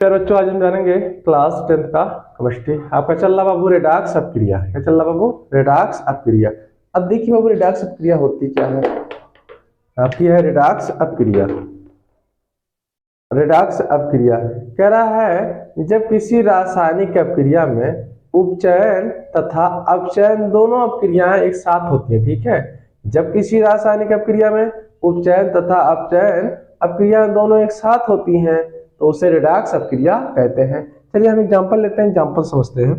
फिर बच्चों आज हम जानेंगे क्लास 10th का केमिस्ट्री। आपका चल रहा बाबू रेडॉक्स अपक्रिया। क्या चल रहा बाबू? रेडॉक्स अपक्रिया। अब देखिए बाबू रेडॉक्स अपक्रिया होती क्या है। आपकी है रेडॉक्स अपक्रिया। रेडॉक्स अपक्रिया कह रहा है जब किसी रासायनिक अपक्रिया में उपचयन तथा अपचयन दोनों अपक्रियाएं एक साथ होती हैं। ठीक है, जब किसी रासायनिक अपक्रिया में उपचयन तथा अपचयन अपक्रिया दोनों एक साथ होती हैं तो उसे रेडॉक्स अपक्रिया कहते हैं। चलिए हम एग्जांपल लेते हैं, एग्जांपल समझते हैं।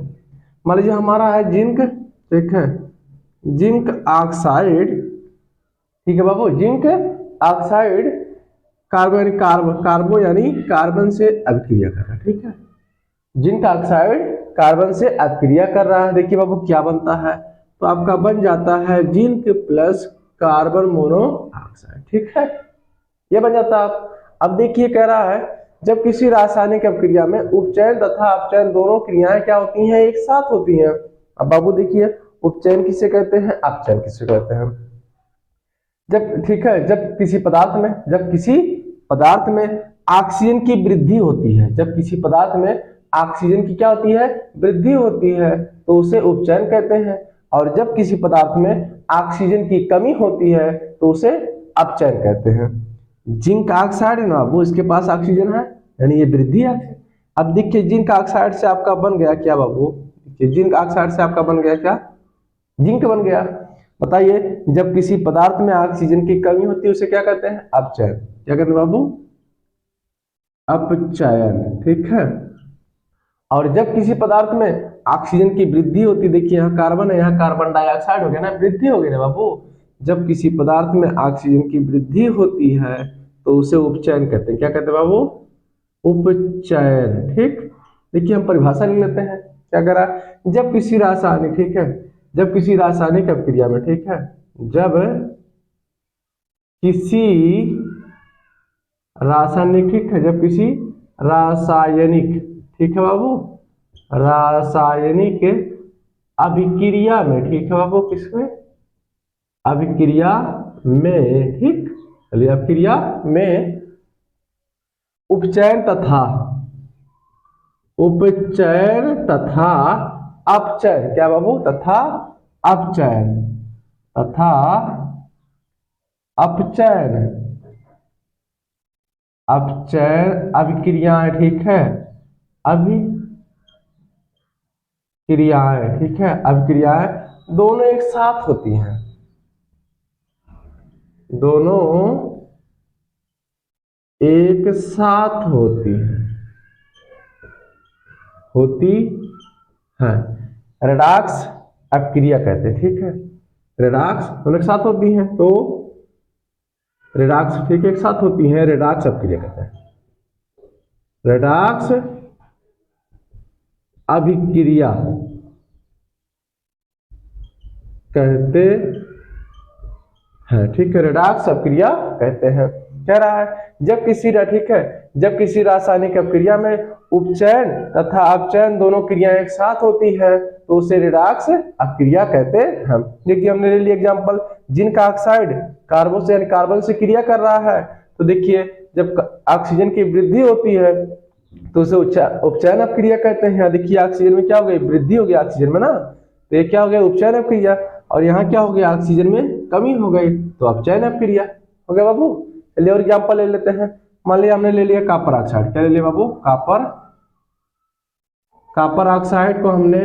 मान लीजिए हमारा है जिंक, ठीक है, जिंक ऑक्साइड, ठीक है बाबू, जिंक ऑक्साइड कार्बो यानी कार्बन से अभिक्रिया कर रहा है। ठीक है, जिंक ऑक्साइड कार्बन से अभिक्रिया कर रहा है। देखिए बाबू क्या बनता है, तो आपका बन जाता है जिंक प्लस कार्बन मोनोऑक्साइड। ठीक है, ये बन जाता है। अब देखिए कह रहा है जब किसी रासायनिक अपक्रिया में उपचयन तथा अपचयन दोनों क्रियाएं क्या होती हैं, एक साथ होती हैं। अब बाबू देखिए उपचयन किसे कहते हैं, अपचयन किसे कहते हैं। जब, ठीक है, जब किसी पदार्थ में ऑक्सीजन की वृद्धि होती है, जब किसी पदार्थ में ऑक्सीजन की क्या होती है, वृद्धि होती है, तो उसे उपचयन कहते हैं। और जब किसी पदार्थ में ऑक्सीजन की कमी होती है तो उसे अपचयन कहते हैं। जिंक ऑक्साइड है ना वो, इसके पास ऑक्सीजन है यानी ये वृद्धि है। अब देखिए जिंक ऑक्साइड से आपका बन गया क्या बाबू, जिंक ऑक्साइड से आपका बन गया क्या, जिंक बन गया। बताइए जब किसी पदार्थ में ऑक्सीजन की कमी होती है उसे क्या कहते हैं, अपचयन। क्या कहते हैं बाबू, अपचयन। ठीक है, और जब किसी पदार्थ में ऑक्सीजन की वृद्धि होती है, देखिए यहाँ कार्बन है, यहाँ कार्बन डाइऑक्साइड हो गया ना, वृद्धि हो गई ना बाबू। जब किसी पदार्थ में ऑक्सीजन की वृद्धि होती है तो उसे उपचयन कहते हैं। क्या कहते हैं बाबू, उपचयन। ठीक, देखिए हम परिभाषा ले लेते हैं। क्या करा, जब किसी रासायनिक, ठीक है, जब किसी रासायनिक अपक्रिया में, ठीक है, जब किसी रासायनिक, ठीक है, जब किसी रासायनिक, ठीक है बाबू, रासायनिक अभिक्रिया में, ठीक है बाबू, किसमें, अभिक्रिया में, ठीक, चलिए अभिक्रिया में उपचयन तथा अपचयन, क्या बाबू, तथा अपचयन, तथा अपचयन, अपचयन अभिक्रियाएं, ठीक है, अभिक्रियाएं, ठीक है, अभिक्रियाएं दोनों एक साथ होती हैं, दोनों एक साथ होती है, रेडॉक्स अपक्रिया कहते हैं। ठीक है, रेडॉक्स दोनों एक साथ होती हैं तो रेडॉक्स, ठीक, एक साथ होती हैं, रेडॉक्स अपक्रिया कहते हैं। रेडॉक्स अभिक्रिया कहते हैं। ठीक है, रेडॉक्स अपक्रिया कहते हैं। कह रहा है जब किसी, ठीक है, जब किसी रासायनिक अपक्रिया में उपचयन तथा अपचयन दोनों क्रियाएं एक साथ होती है तो उसे रेडॉक्स अपक्रिया कहते हैं। देखिए हमने ले लिया एग्जांपल, जिंक ऑक्साइड कार्बन से क्रिया कर रहा है, तो देखिए जब ऑक्सीजन की वृद्धि होती है तो उसे उपचयन अपक्रिया कहते हैं। देखिए ऑक्सीजन में क्या हो गई, वृद्धि हो गई ऑक्सीजन में ना, तो ये क्या हो गया, उपचयन अपक्रिया। और यहाँ क्या हो गया, ऑक्सीजन में कमी हो गई तो अपचयन अपक्रिया हो गया बाबू। चलिए और एग्जांपल ले लेते हैं। मान लिया हमने ले लिया कॉपर ऑक्साइड, क्या ले लिया बाबू, कॉपर ऑक्साइड को हमने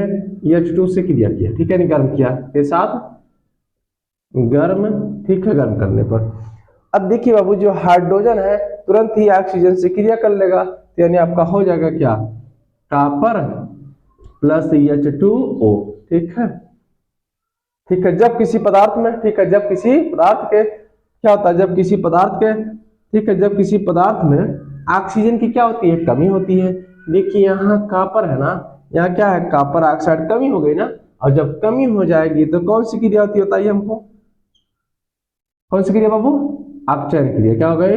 H2 से क्रिया किया, ठीक है, गर्म किया के साथ गर्म, ठीक है, गर्म करने पर अब देखिए बाबू जो हाइड्रोजन है तुरंत ही ऑक्सीजन से क्रिया कर लेगा, तो यानी आपका हो जाएगा क्या, कॉपर प्लस H2O। ठीक है, ठीक है, जब किसी पदार्थ में, ठीक है, जब किसी पदार्थ के क्या होता है, जब किसी पदार्थ के, ठीक है, जब किसी पदार्थ में ऑक्सीजन की क्या होती है, कमी होती है। देखिए यहाँ कॉपर है ना, यहाँ क्या है, कॉपर ऑक्साइड कमी हो गई ना, और जब कमी हो जाएगी तो कौन सी क्रिया होती है बताइए हमको, कौन सी क्रिया बाबू, अपचयन क्रिया। क्या हो गई,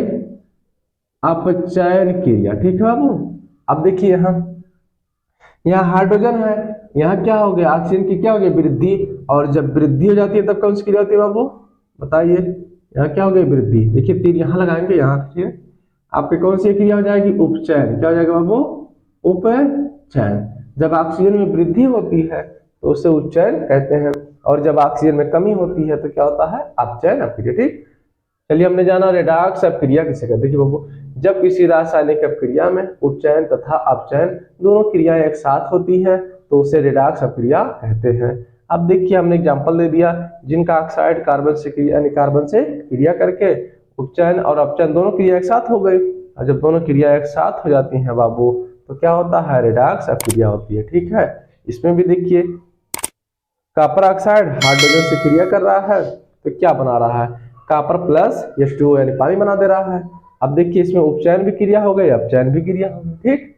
अपचयन क्रिया। ठीक है बाबू, अब देखिए यहाँ हाइड्रोजन है, यहाँ क्या हो गया, ऑक्सीजन की क्या हो गई, वृद्धि, और जब वृद्धि हो जाती है तब कौन सी क्रिया होती है बाबू, बताइए, यहाँ क्या हो गई, वृद्धि। देखिए तीर यहाँ लगाएंगे, यहाँ देखिए आपके कौन सी क्रिया हो जाएगी, उपचयन। क्या हो जाएगा बाबू, उपचयन। जब ऑक्सीजन में वृद्धि होती है तो उसे उच्चयन कहते हैं, और जब ऑक्सीजन में कमी होती है तो क्या होता है, अपचयन अपक्रिया। ठीक, चलिए हमने जाना रेडॉक्स अपक्रिया किसे कहते हैं। देखिए बाबू, जब किसी रासायनिक अपक्रिया में उपचयन तथा अपचयन दोनों क्रियाएं एक साथ होती हैं तो उसे रेडॉक्स अपक्रिया कहते हैं। अब देखिए हमने एग्जांपल दे दिया, जिनका ऑक्साइड कार्बन से क्रिया यानी कार्बन से क्रिया करके उपचयन और अपचयन दोनों क्रिया एक साथ हो गई, और जब दोनों क्रिया एक साथ हो जाती हैं बाबू तो क्या होता है, रेडॉक्स अपक्रिया होती है। ठीक है, इसमें भी देखिए कॉपर ऑक्साइड हाइड्रोजन से क्रिया कर रहा है तो क्या बना रहा है, कॉपर प्लस H2O यानी पानी बना दे रहा है। अब देखिए इसमें उपचयन भी क्रिया हो गई, अपचयन भी क्रिया हो गई। ठीक,